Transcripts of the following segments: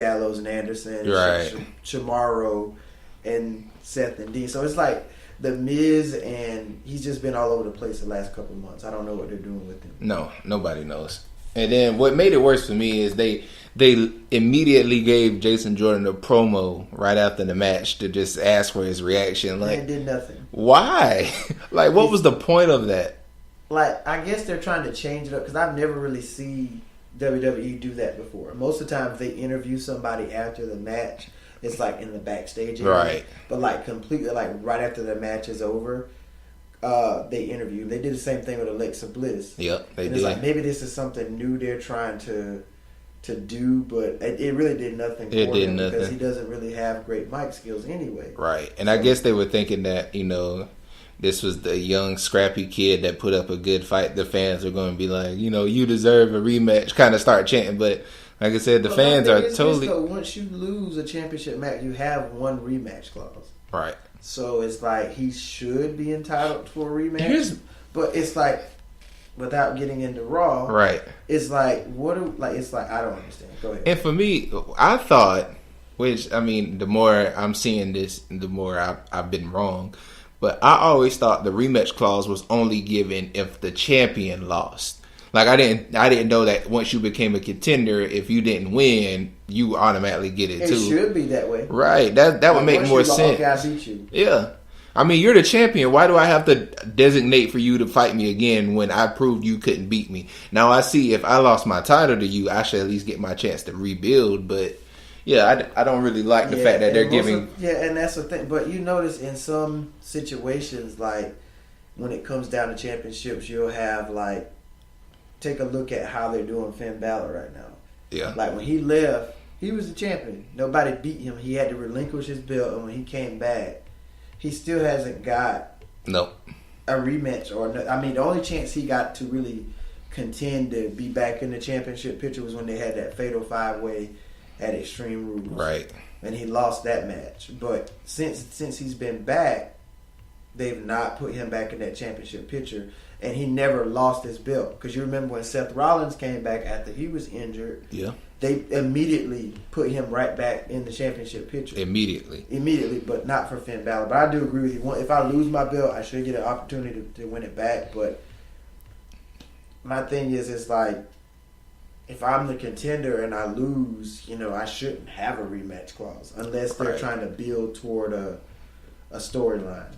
Gallows and Anderson, Right. Chamorro, and Seth and Dean. So it's like the Miz, and he's just been all over the place the last couple of months. I don't know what they're doing with him. No, nobody knows. And then what made it worse for me is they immediately gave Jason Jordan a promo right after the match to just ask for his reaction. Like, it did nothing. Why? Like, what was the point of that? Like, I guess they're trying to change it up because I've never really seen WWE do that before. Most of the time, if they interview somebody after the match, it's like in the backstage area. Right. But like completely, like right after the match is over, they interview. They did the same thing with Alexa Bliss. Yep, they and did. It's like maybe this is something new they're trying to do, but it really did nothing for him because he doesn't really have great mic skills anyway. Right, and I guess they were thinking that, you know, this was the young, scrappy kid that put up a good fight. The fans are going to be like, you know, you deserve a rematch, kind of start chanting. But like I said, the fans are totally... once you lose a championship match, you have one rematch clause. Right. So it's like he should be entitled to a rematch. But it's like, without getting into Raw, right? It's like, it's like, I don't understand. Go ahead. And for me, I thought, which, I mean, the more I'm seeing this, the more I've been wrong. But I always thought the rematch clause was only given if the champion lost. Like, I didn't know that once you became a contender, if you didn't win, you automatically get it too. It should be that way, right? That would make more sense. I beat you. Yeah, I mean, you're the champion. Why do I have to designate for you to fight me again when I proved you couldn't beat me? Now I see if I lost my title to you, I should at least get my chance to rebuild. But yeah, I don't really like the fact that they're giving. And that's the thing. But you notice in some situations, like when it comes down to championships, you'll have like. Take a look at how they're doing Finn Balor right now. Yeah. Like when he left, he was the champion. Nobody beat him. He had to relinquish his belt, and when he came back, he still hasn't got a rematch. I mean, the only chance he got to really contend to be back in the championship picture was when they had that fatal 5-way at Extreme Rules. Right. And he lost that match. But since he's been back, they've not put him back in that championship picture. And he never lost his belt. Because you remember when Seth Rollins came back after he was injured, they immediately put him right back in the championship picture. Immediately, but not for Finn Balor. But I do agree with you. If I lose my belt, I should get an opportunity to win it back. But my thing is, it's like, if I'm the contender and I lose, you know, I shouldn't have a rematch clause. Unless they're trying to build toward a storyline.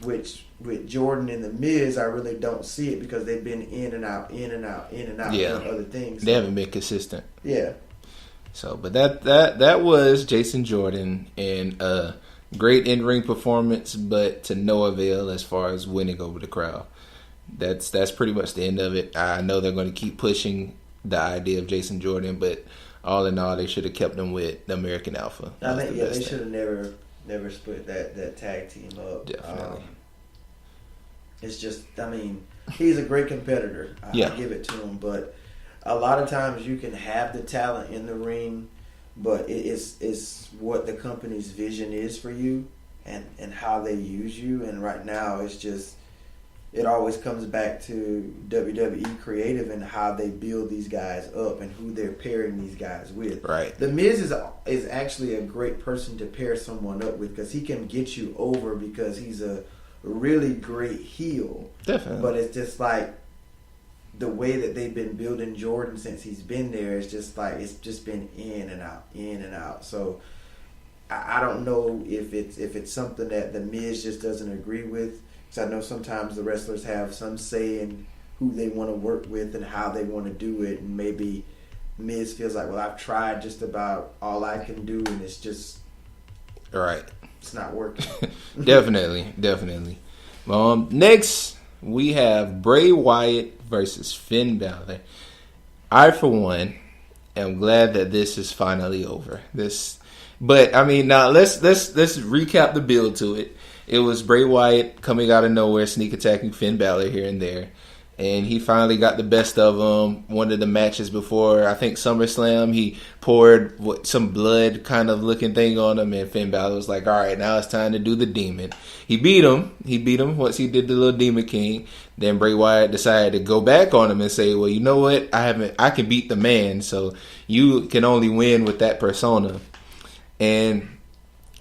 Which with Jordan and the Miz, I really don't see it because they've been in and out doing other things. They haven't been consistent. Yeah. So, but that was Jason Jordan, and a great in-ring performance, but to no avail as far as winning over the crowd. That's pretty much the end of it. I know they're going to keep pushing the idea of Jason Jordan, but all in all, they should have kept him with the American Alpha. I think they should have never split that tag team up. Definitely. It's just, I mean, he's a great competitor. I give it to him, but a lot of times you can have the talent in the ring, but it's what the company's vision is for you and how they use you. And right now, it's just, it always comes back to WWE creative and how they build these guys up and who they're pairing these guys with. Right. The Miz is actually a great person to pair someone up with because he can get you over because he's a really great heel. Definitely. But it's just like the way that they've been building Jordan since he's been there. It's just like it's just been in and out. So I don't know if it's something that the Miz just doesn't agree with. Because I know sometimes the wrestlers have some say in who they want to work with and how they want to do it, and maybe Miz feels like, well, I've tried just about all I can do, and it's just it's not working. Definitely. Next, we have Bray Wyatt versus Finn Balor. I, for one, am glad that this is finally over. But I mean, now let's recap the build to it. It was Bray Wyatt coming out of nowhere, sneak attacking Finn Balor here and there. And he finally got the best of him. One of the matches before, I think SummerSlam, he poured some blood kind of looking thing on him. And Finn Balor was like, all right, now it's time to do the demon. He beat him once he did the little Demon King. Then Bray Wyatt decided to go back on him and say, well, you know what? I can beat the man. So you can only win with that persona. And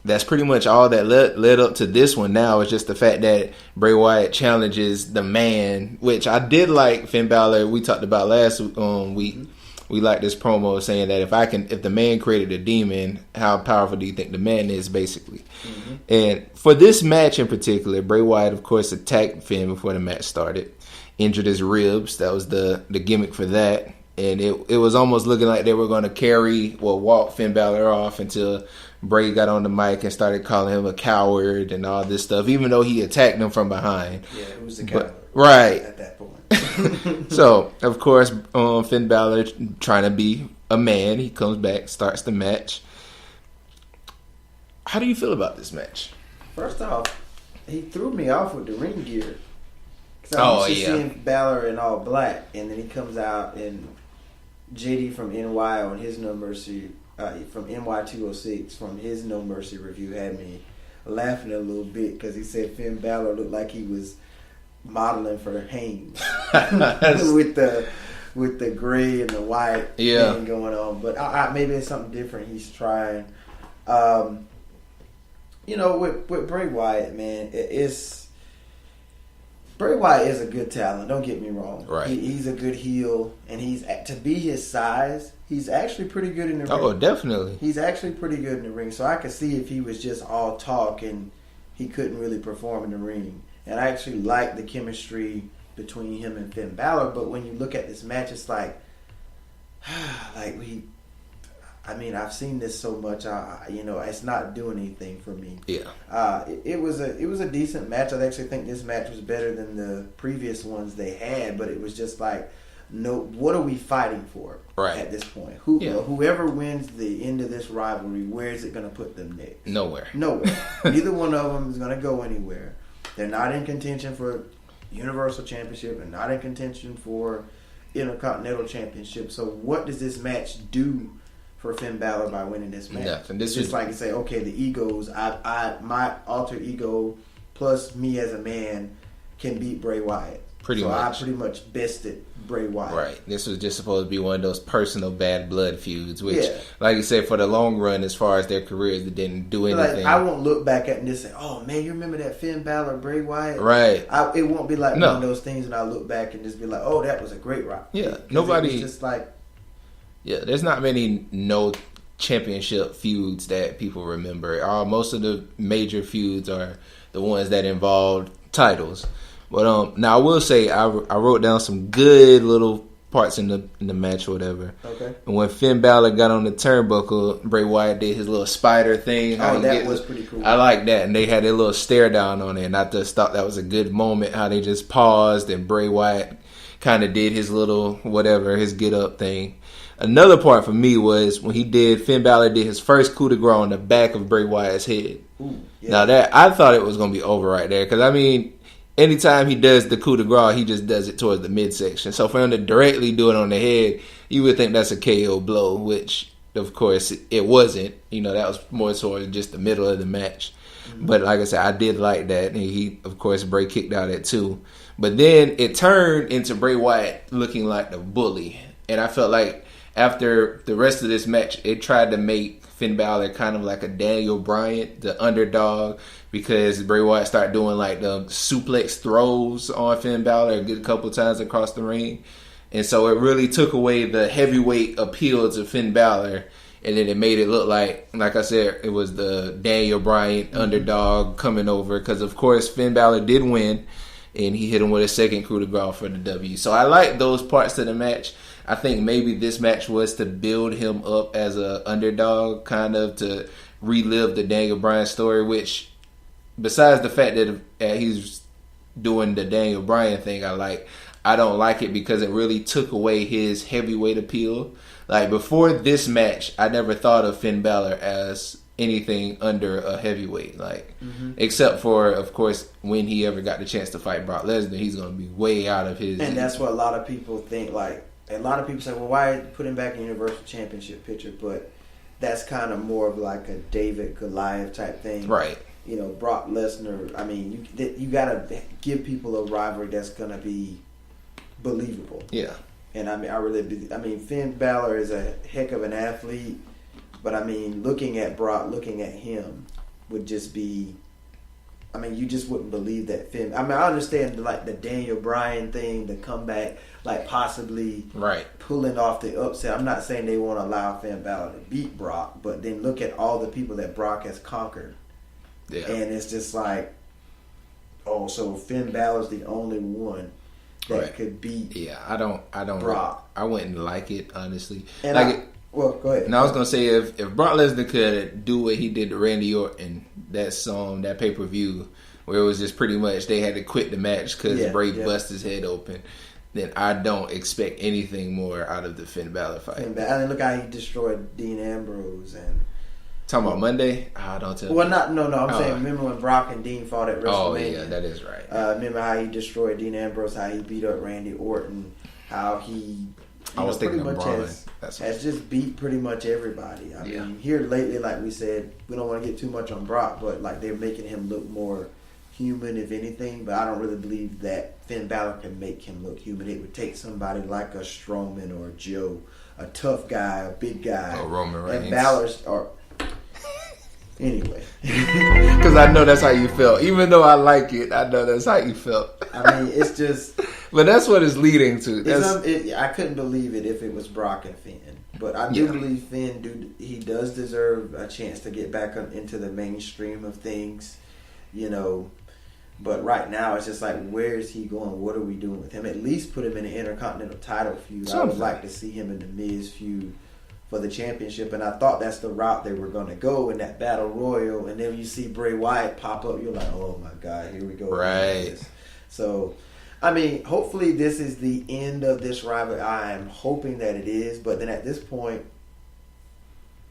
that's pretty much all that led up to this one. Now it's just the fact that Bray Wyatt challenges the man, which I did like. Finn Balor, we talked about last week. We liked this promo saying that if the man created a demon, how powerful do you think the man is, basically? Mm-hmm. And for this match in particular, Bray Wyatt, of course, attacked Finn before the match started, injured his ribs. That was the gimmick for that. And it was almost looking like they were going to walk Finn Balor off until Bray got on the mic and started calling him a coward and all this stuff, even though he attacked him from behind. Yeah, it was a coward. Right. At that point. So, of course, Finn Balor trying to be a man. He comes back, starts the match. How do you feel about this match? First off, he threw me off with the ring gear. I'm used to seeing Balor in all black, and then he comes out in JD from NY on his No Mercy, from NY206 from his No Mercy review had me laughing a little bit because he said Finn Balor looked like he was modeling for Hanes with the gray and the white thing going on. But maybe it's something different he's trying. With Bray Wyatt, man, Bray Wyatt is a good talent. Don't get me wrong. Right. He's a good heel, and to be his size, he's actually pretty good in the ring. Oh, definitely. He's actually pretty good in the ring. So I could see if he was just all talk and he couldn't really perform in the ring. And I actually like the chemistry between him and Finn Balor. But when you look at this match, it's like I've seen this so much. It's not doing anything for me. Yeah. It was a decent match. I actually think this match was better than the previous ones they had. But it was just like, no, what are we fighting for at this point? Whoever wins the end of this rivalry, where is it going to put them next? Nowhere. Neither one of them is going to go anywhere. They're not in contention for Universal Championship and not in contention for Intercontinental Championship. So what does this match do for Finn Balor by winning this match? Nothing. It's just like you say, okay, the egos, my alter ego plus me as a man can beat Bray Wyatt. I pretty much bested Bray Wyatt. Right. This was just supposed to be one of those personal bad blood feuds, which, like you said, for the long run, as far as their careers, it didn't do anything. I won't look back at it and just say, oh, man, you remember that Finn Balor, Bray Wyatt? Right. It won't be like one of those things, and I look back and just be like, oh, that was a great rock. Yeah. Nobody. It was just like. Yeah, there's not many no championship feuds that people remember. Most of the major feuds are the ones that involved titles. But now I will say I wrote down some good little parts in the match or whatever. Okay. And when Finn Balor got on the turnbuckle, Bray Wyatt did his little spider thing. That was pretty cool. I like that, and they had a little stare down on it, and I just thought that was a good moment. How they just paused and Bray Wyatt kind of did his little his get up thing. Another part for me was when Finn Balor did his first coup de grace on the back of Bray Wyatt's head. Ooh, yeah. Now that I thought it was going to be over right there, because anytime he does the coup de grace, he just does it towards the midsection. So for him to directly do it on the head, you would think that's a KO blow, which of course it wasn't. That was more towards just the middle of the match. Mm-hmm. But like I said, I did like that, and he, of course, Bray kicked out at 2. But then it turned into Bray Wyatt looking like the bully, and I felt like after the rest of this match, it tried to make Finn Balor kind of like a Daniel Bryan, the underdog, because Bray Wyatt started doing like the suplex throws on Finn Balor a good couple times across the ring. And so it really took away the heavyweight appeal to Finn Balor. And then it made it look like I said, it was the Daniel Bryan underdog coming over. Because, of course, Finn Balor did win. And he hit him with a second coup de grace for the W. So I like those parts of the match. I think maybe this match was to build him up as a underdog, kind of to relive the Daniel Bryan story, which, besides the fact that he's doing the Daniel Bryan thing, I don't like it because it really took away his heavyweight appeal. Like, before this match, I never thought of Finn Balor as anything under a heavyweight, like except for, of course, when he ever got the chance to fight Brock Lesnar, he's going to be way out of his. And that's what a lot of people think. Like, a lot of people say, "Well, why put him back in Universal Championship picture?" But that's kind of more of like a David Goliath type thing, right? You know, Brock Lesnar. I mean, you got to give people a rivalry that's going to be believable. Yeah. And I mean, Finn Balor is a heck of an athlete. But, I mean, looking at Brock, looking at him would just be... I mean, you just wouldn't believe that Finn... I mean, I understand, like, the Daniel Bryan thing, the comeback, like, possibly pulling off the upset. I'm not saying they won't allow Finn Balor to beat Brock, but then look at all the people that Brock has conquered. Yeah. And it's just like, oh, so Finn Balor's the only one that could beat I don't Brock. I wouldn't like it, honestly. And like well, go ahead. And I was gonna say if Brock Lesnar could do what he did to Randy Orton, that pay-per-view where it was just pretty much they had to quit the match because Bray busted his head open, then I don't expect anything more out of the Finn Balor fight. I mean, look how he destroyed Dean Ambrose and talking about Monday. Don't tell. Well, I'm saying remember when Brock and Dean fought at WrestleMania? Oh yeah, that is right. Remember how he destroyed Dean Ambrose, how he beat up Randy Orton, how he pretty much has just beat pretty much everybody. I mean, here lately, like we said, we don't want to get too much on Brock, but like they're making him look more human, if anything. But I don't really believe that Finn Balor can make him look human. It would take somebody like a Strowman or a Joe, a tough guy, a big guy, or Roman Reigns. And Balor's anyway, because I know that's how you felt. Even though I like it, I know that's how you felt. I mean, it's just. But that's what it's leading to. I couldn't believe it if it was Brock and Finn. But I do believe Finn, he does deserve a chance to get back into the mainstream of things, you know. But right now, it's just like, where is he going? What are we doing with him? At least put him in an Intercontinental title feud. I would like to see him in the Miz feud for the championship. And I thought that's the route they were going to go in that Battle Royal. And then you see Bray Wyatt pop up. You're like, oh, my God, here we go. Right. So... I mean, hopefully this is the end of this rivalry. I am hoping that it is, but then at this point,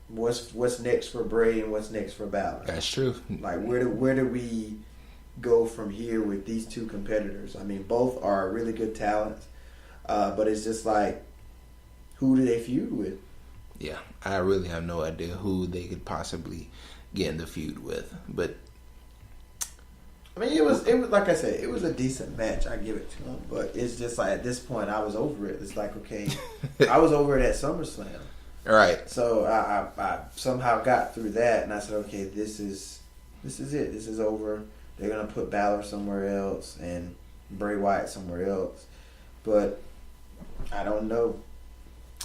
what's next for Bray and what's next for Balor? That's true. Like, where do we go from here with these two competitors? I mean, both are really good talents, but it's just like, who do they feud with? Yeah, I really have no idea who they could possibly get in the feud with, but. I mean, it was like I said, it was a decent match. I give it to him, but it's just like at this point, I was over it. It's like, okay, I was over it at SummerSlam, right? So I somehow got through that, and I said, okay, this is it. This is over. They're gonna put Balor somewhere else and Bray Wyatt somewhere else, but I don't know.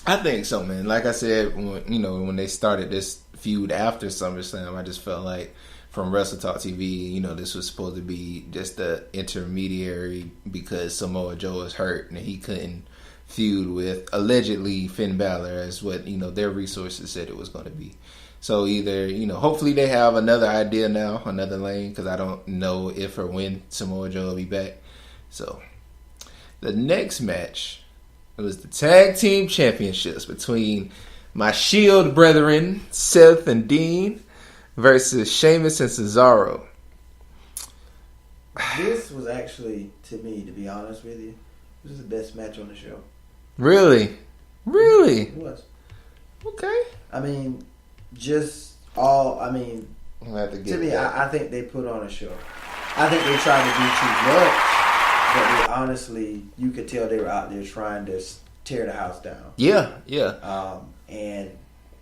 I think so, man. Like I said, when they started this feud after SummerSlam, I just felt like. From Wrestle Talk TV, this was supposed to be just the intermediary because Samoa Joe was hurt and he couldn't feud with allegedly Finn Balor as what their resources said it was going to be. So either hopefully they have another idea now, another lane, because I don't know if or when Samoa Joe will be back. So the next match was the tag team championships between my Shield brethren Seth and Dean versus Sheamus and Cesaro. This was actually, to me, to be honest with you, this is the best match on the show. Really? It was. Okay. I mean, I think they put on a show. I think they tried to do too much, but honestly, you could tell they were out there trying to tear the house down. Yeah. And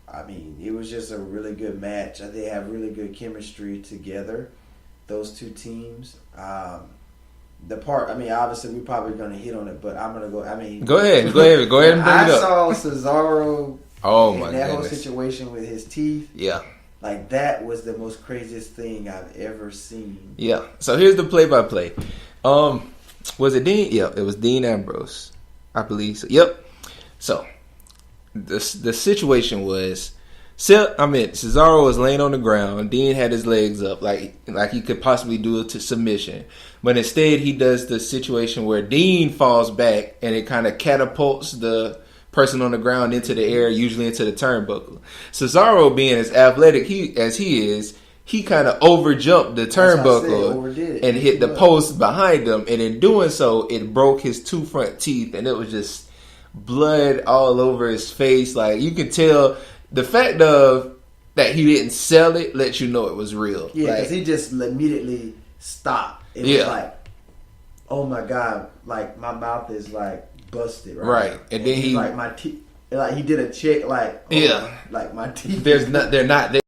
I mean, it was just a really good match. They have really good chemistry together, those two teams. Obviously, we're probably going to hit on it, but I'm going to go. I mean, go ahead and bring it up. I saw Cesaro. That whole situation with his teeth. Yeah, like that was the most craziest thing I've ever seen. Yeah. So here's the play-by-play. Was it Dean? Yeah, it was Dean Ambrose, I believe. So, yep. So. The situation was, Cesaro was laying on the ground. Dean had his legs up like he could possibly do it to submission, but instead he does the situation where Dean falls back and it kind of catapults the person on the ground into the air, usually into the turnbuckle. Cesaro, being as athletic as he is, he kind of overjumped the turnbuckle and hit the post behind him. And in doing so, it broke his 2 front teeth, and it was just blood all over his face. Like, you could tell the fact of that he didn't sell it lets you know it was real. Yeah, because like, he just immediately stopped. It was like, oh my God, like my mouth is like busted. Right. And then he like my teeth. Like he did a check. Like like my teeth. They're not there.